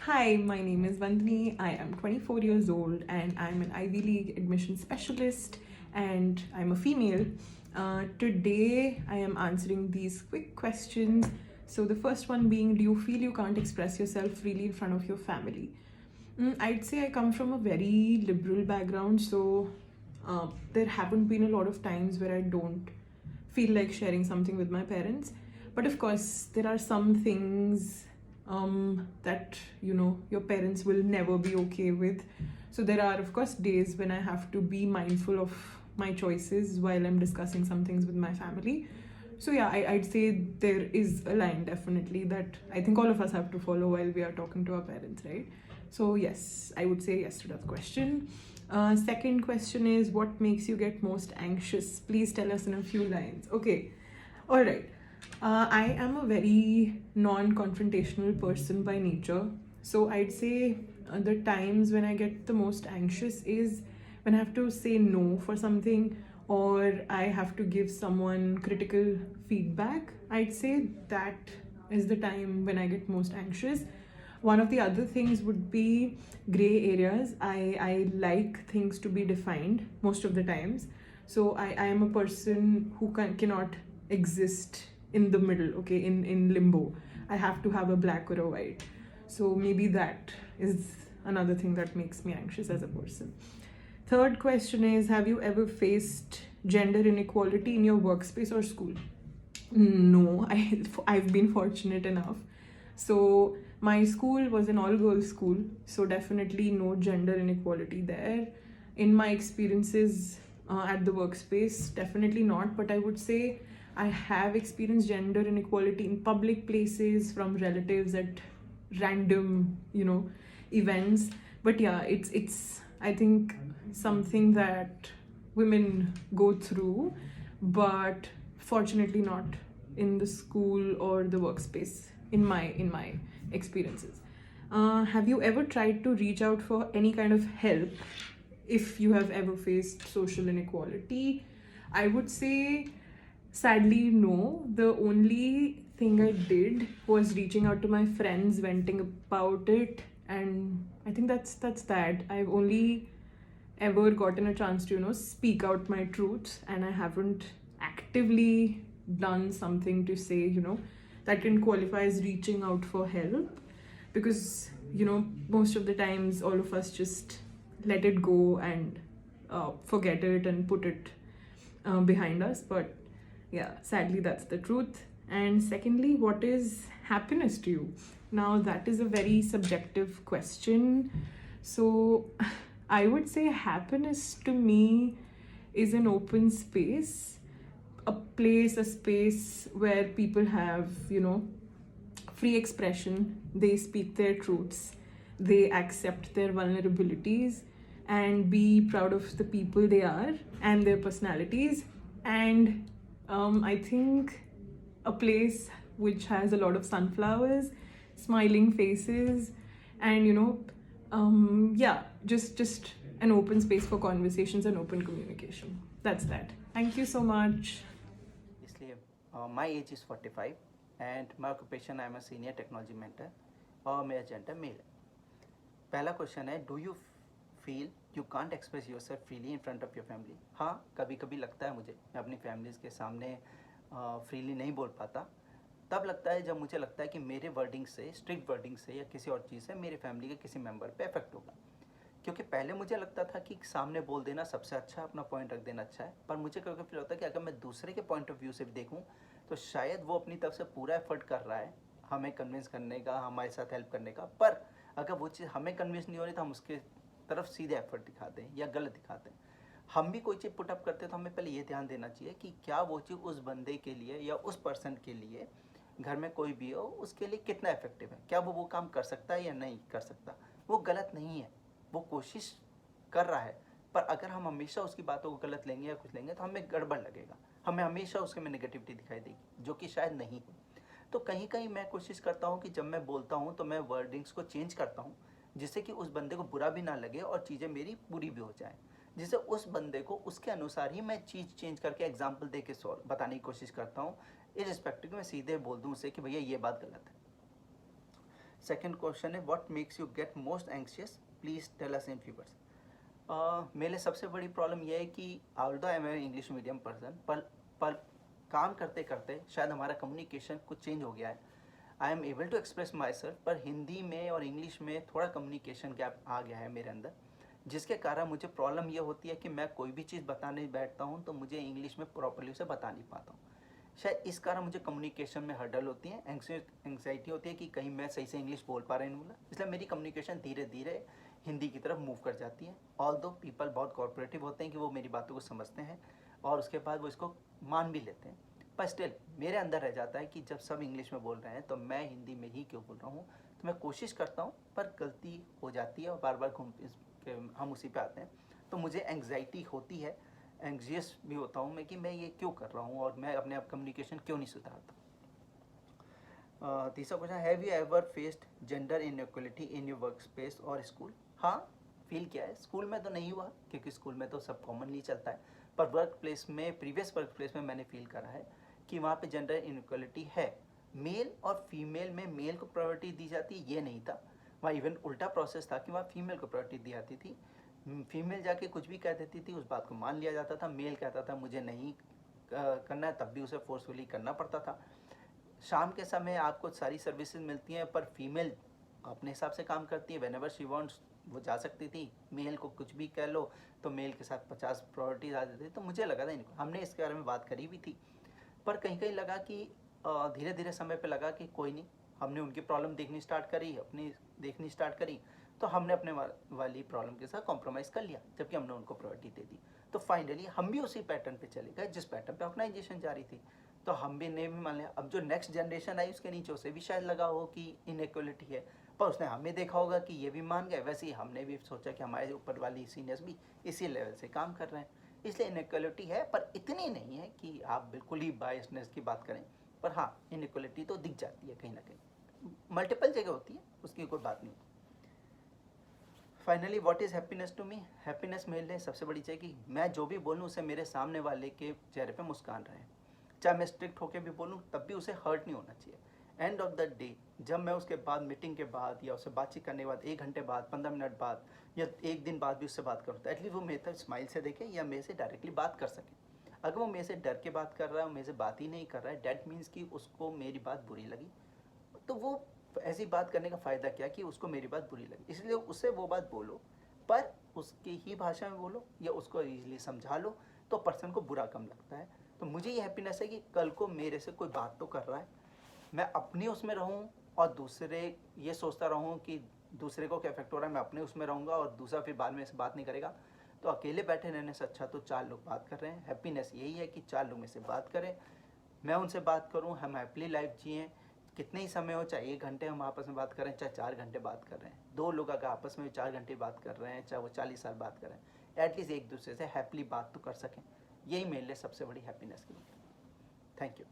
Hi, my name is Vandani. I am 24 years old and I'm an Ivy League admission specialist and I'm a female. Today, I am answering these quick questions. So, the first one being, do you feel you can't express yourself freely in front of your family? I'd say I come from a very liberal background, so there haven't been a lot of times where I don't feel like sharing something with my parents. But of course, there are some things that your parents will never be okay with. So there are, of course, days when I have to be mindful of my choices while I'm discussing some things with my family. So yeah, I'd say there is a line definitely that I think all of us have to follow while we are talking to our parents, right? So yes, I would say yes to that question. Second question is, what makes you get most anxious? Please tell us in a few lines. Okay, all right. I am a very non-confrontational person by nature. So I'd say the times when I get the most anxious is when I have to say no for something or I have to give someone critical feedback. I'd say that is the time when I get most anxious. One of the other things would be gray areas. I like things to be defined most of the times. So I am a person who cannot exist in the middle, okay, in limbo. I have to have a black or a white. So maybe that is another thing that makes me anxious as a person. Third question is, have you ever faced gender inequality in your workspace or school? No, I've been fortunate enough. So my school was an all girls school, so definitely no gender inequality there. In my experiences at the workspace, definitely not. But I would say I have experienced gender inequality in public places from relatives at random, events. But yeah, it's I think something that women go through, but fortunately not in the school or the workspace in my experiences. Have you ever tried to reach out for any kind of help if you have ever faced social inequality? I would say sadly no. The only thing I did was reaching out to my friends, venting about it, and I think that's that. I've only ever gotten a chance to speak out my truths, and I haven't actively done something to say that can qualify as reaching out for help, because most of the times all of us just let it go and forget it and put it behind us. But yeah, sadly that's the truth. And secondly, what is happiness to you? Now that is a very subjective question. So I would say happiness to me is an open space, a place, a space where people have free expression, they speak their truths, they accept their vulnerabilities, and be proud of the people they are and their personalities. And I think a place which has a lot of sunflowers, smiling faces, and yeah, just an open space for conversations and open communication. That's that. Thank you so much. इसलिए my age is 45 and my occupation I am a senior technology mentor और मेरा gender male है. पहला question है, do you feel you can't express your self freely in front of your family? हाँ, कभी कभी लगता है मुझे मैं अपनी फैमिलीज़ के सामने फ्रीली नहीं बोल पाता. तब लगता है जब मुझे लगता है कि मेरे वर्डिंग से, स्ट्रिक्ट वर्डिंग से या किसी और चीज़ से मेरे फैमिली के किसी मेंबर पे इफेक्ट होगा. क्योंकि पहले मुझे लगता था कि सामने बोल देना सबसे अच्छा है, अपना पॉइंट रख देना अच्छा है. पर मुझे कभी कभी फील होता है कि अगर मैं दूसरे के पॉइंट ऑफ व्यू से भी देखूं तो शायद वो अपनी तरफ से पूरा एफर्ट कर रहा है हमें कन्विंस करने का, हमारे साथ हेल्प करने का. पर अगर वो चीज़ हमें कन्विंस नहीं हो रही तो हम उसके तरफ सीधे एफर्ट दिखाते हैं या गलत दिखाते हैं. हम भी कोई चीज़ पुटअप करते हैं तो हमें पहले ये ध्यान देना चाहिए कि क्या वो चीज़ उस बंदे के लिए या उस पर्सन के लिए, घर में कोई भी हो, उसके लिए कितना इफेक्टिव है, क्या वो काम कर सकता है या नहीं कर सकता. वो गलत नहीं है, वो कोशिश कर रहा है. पर अगर हम हमेशा उसकी बातों को गलत लेंगे या कुछ लेंगे तो हमें गड़बड़ लगेगा, हमें हमेशा उसके में नेगेटिविटी दिखाई देगी, जो कि शायद नहीं है. तो कहीं कहीं मैं कोशिश करता हूँ कि जब मैं बोलता हूँ तो मैं वर्डिंग्स को चेंज करता हूँ, जिससे कि उस बंदे को बुरा भी ना लगे और चीज़ें मेरी पूरी भी हो जाएं, जिससे उस बंदे को उसके अनुसार ही मैं चीज़ चेंज करके एग्जाम्पल दे के बताने की कोशिश करता हूँ, इरिस्पेक्टिव मैं सीधे बोल दूँ उसे कि भैया ये बात गलत है. सेकंड क्वेश्चन है what makes you get most anxious, please tell us in few words. मेरे लिए सबसे बड़ी प्रॉब्लम यह है कि although I am English medium person, पर काम करते करते शायद हमारा कम्युनिकेशन कुछ चेंज हो गया है। I am able to express myself, पर हिंदी में और इंग्लिश में थोड़ा कम्युनिकेशन गैप आ गया है मेरे अंदर, जिसके कारण मुझे प्रॉब्लम ये होती है कि मैं कोई भी चीज़ बताने बैठता हूँ तो मुझे इंग्लिश में प्रॉपरली उसे बता नहीं पाता हूँ। शायद इस कारण मुझे कम्युनिकेशन में हर्डल होती है, एंग्जाइटी होती है कि कहीं मैं सही से इंग्लिश बोल पा रहा नहीं बोला, इसलिए मेरी कम्युनिकेशन धीरे धीरे हिंदी की तरफ मूव कर जाती है। ऑल दो पीपल बहुत कोऑपरेटिव होते हैं कि वो मेरी बातों को समझते हैं और उसके बाद वो इसको मान भी लेते हैं, पर स्टिल मेरे अंदर रह जाता है कि जब सब इंग्लिश में बोल रहे हैं तो मैं हिंदी में ही क्यों बोल रहा हूँ। तो मैं कोशिश करता हूँ पर गलती हो जाती है और बार बार हम उसी पे आते हैं, तो मुझे एंग्जाइटी होती है, एंग्जियस भी होता हूँ मैं कि मैं ये क्यों कर रहा हूँ और मैं अपने आप कम्युनिकेशन क्यों नहीं सुधारता। तीसरा question, have you ever faced gender inequality in your work space और स्कूल? हाँ, फील किया है। स्कूल में तो नहीं हुआ क्योंकि स्कूल में तो सब कॉमनली चलता है, पर वर्क प्लेस में, प्रीवियस वर्क प्लेस में मैंने फील करा है कि वहाँ पे जेंडर इनइक्वलिटी है। मेल और फीमेल में मेल को प्रायोरिटी दी जाती है ये नहीं था, वहाँ इवन उल्टा प्रोसेस था कि वहाँ फीमेल को प्रायोरिटी दी जाती थी। फीमेल जाके कुछ भी कह देती थी, उस बात को मान लिया जाता था। मेल कहता था मुझे नहीं करना है, तब भी उसे फोर्सफुली करना पड़ता था। शाम के समय आपको सारी सर्विसेज मिलती हैं, पर फीमेल अपने हिसाब से काम करती है, वेन एवर शी वॉन्ट्स वो जा सकती थी। मेल को कुछ भी कह लो तो मेल के साथ 50 प्रायोरिटीज आ जाती थी। तो मुझे लगा था इनको, हमने इसके बारे में बात करी भी थी, पर कहीं कहीं लगा कि धीरे धीरे समय पे लगा कि कोई नहीं, हमने उनकी प्रॉब्लम देखनी स्टार्ट करी, अपनी देखनी स्टार्ट करी, तो हमने अपने वाली प्रॉब्लम के साथ कॉम्प्रोमाइज़ कर लिया, जबकि हमने उनको प्रायोरिटी दे दी। तो फाइनली हम भी उसी पैटर्न पे चले गए जिस पैटर्न पे ऑर्गेनाइजेशन जा रही थी। तो हम भी ने भी मान लिया। अब जो नेक्स्ट जनरेशन आई उसके नीचे उसे भी शायद लगा हो कि इनइक्वलिटी है, पर उसने हमें देखा होगा कि ये भी मान गए, वैसे ही हमने भी सोचा कि हमारे ऊपर वाली सीनियर्स भी इसी लेवल से काम कर रहे हैं। इसलिए इनइक्वलिटी है, पर इतनी नहीं है कि आप बिल्कुल ही बायसनेस की बात करें। पर हाँ, इनइक्वलिटी तो दिख जाती है कहीं ना कहीं, मल्टीपल जगह होती है, उसकी कोई बात नहीं। Finally what is happiness to me? Happiness मेरे लिए सबसे बड़ी चीज़ कि मैं जो भी बोलूँ उसे मेरे सामने वाले के चेहरे पे मुस्कान रहे। चाहे मैं स्ट्रिक्ट होकर भी बोलूँ तब भी उसे हर्ट नहीं होना चाहिए। एंड ऑफ द डे जब मैं उसके बाद मीटिंग के बाद या उससे बातचीत करने के बाद 1 घंटे बाद, 15 मिनट बाद या 1 दिन बाद भी उससे बात करूँ, तो एटलीस्ट वो मेरे तक स्माइल से देखे या मेरे से डायरेक्टली बात कर सके। अगर वो मेरे से डर के बात कर रहा है, मेरे से बात ही नहीं कर रहा है, डैट मीन्स कि उसको मेरी बात बुरी लगी। तो वो ऐसी बात करने का फ़ायदा क्या कि उसको मेरी बात बुरी लगी। इसलिए उससे वो बात बोलो, पर उसकी ही भाषा में बोलो या उसको ईजिली समझा लो, तो पर्सन को बुरा कम लगता है। तो मुझे ये हैप्पीनेस है कि कल को मेरे से कोई बात तो कर रहा है, मैं अपनी उसमें रहूं और दूसरे ये सोचता रहूं कि दूसरे को क्या इफेक्ट हो रहा है, मैं अपने उसमें रहूंगा और दूसरा फिर बाद में से बात नहीं करेगा। तो अकेले बैठे रहने से अच्छा तो 4 लोग बात कर रहे हैं। हैप्पीनेस यही है कि 4 लोग में से बात करें, मैं उनसे बात करूं, हम हैप्पीली लाइफ जिएं। कितने ही समय हो, चाहे 1 घंटे हम आपस में बात कर रहे हैं, चाहे 4 घंटे बात कर रहे हैं, 2 लोग अगर आपस में 4 घंटे बात कर रहे हैं, चाहे वो 40 साल बात कर रहे हैं, एटलीस्ट एक दूसरे से हैप्पीली बात तो कर सकें। यही मेरे लिए सबसे बड़ी हैप्पीनेस की बात है। Thank you.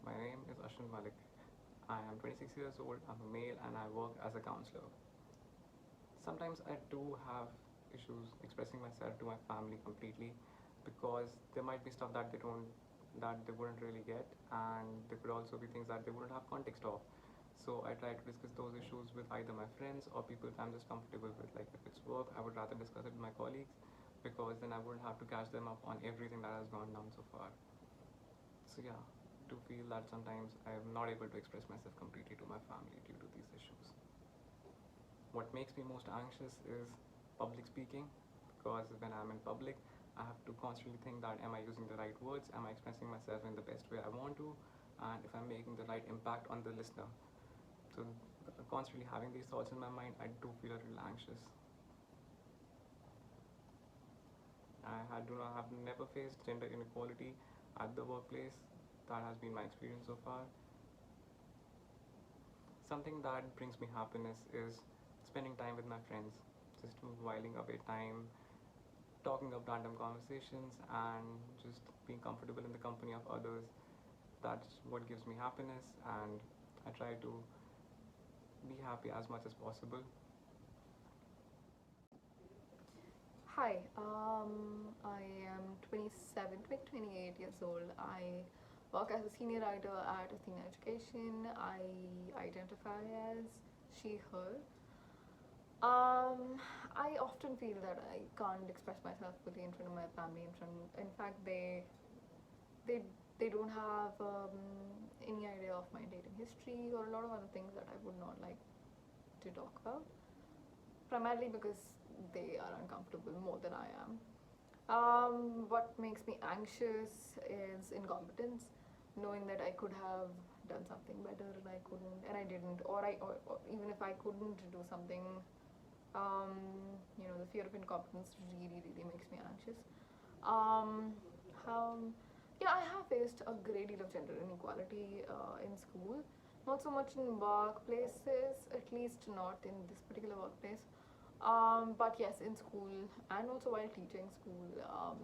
My name is Ashwin Malik. I am 26 years old, I'm a male, and I work as a counselor. Sometimes I do have issues expressing myself to my family completely because there might be stuff that they wouldn't really get, and there could also be things that they wouldn't have context of. So I try to discuss those issues with either my friends or people I'm just comfortable with. Like if it's work, I would rather discuss it with my colleagues because then I wouldn't have to catch them up on everything that has gone down so far. So yeah, to feel that sometimes I am not able to express myself completely to my family due to these issues. What makes me most anxious is public speaking, because when I'm in public, I have to constantly think that am I using the right words, am I expressing myself in the best way I want to, and if I'm making the right impact on the listener. So constantly having these thoughts in my mind, I do feel a little anxious. I have never faced gender inequality at the workplace. That has been my experience so far. Something that brings me happiness is spending time with my friends, just whiling away time, talking of random conversations, and just being comfortable in the company of others. That's what gives me happiness, and I try to be happy as much as possible. Hi, I am 27, 28 years old. I work as a senior writer at Athena Education. I identify as she, her. I often feel that I can't express myself fully in front of my family. In fact, they they don't have any idea of my dating history or a lot of other things that I would not like to talk about. Primarily because they are uncomfortable more than I am. What makes me anxious is incompetence, knowing that I could have done something better and I couldn't, and I didn't, or even if I couldn't do something, the fear of incompetence really, really makes me anxious. Um, how, yeah, I have faced a great deal of gender inequality in school, not so much in workplaces, at least not in this particular workplace. But yes, in school and also while teaching, school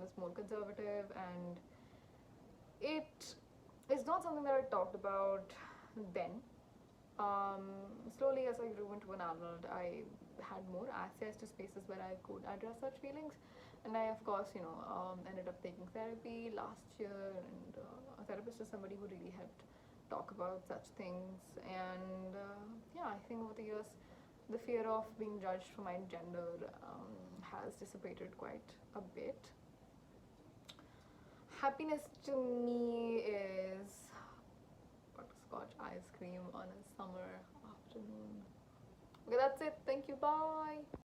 was more conservative, and it is not something that I talked about then. Slowly, as I grew into an adult, I had more access to spaces where I could address such feelings, and I, of course, ended up taking therapy last year, and a therapist is somebody who really helped talk about such things. And yeah, I think over the years, the fear of being judged for my gender has dissipated quite a bit. Happiness to me is butterscotch ice cream on a summer afternoon. Okay, that's it. Thank you. Bye.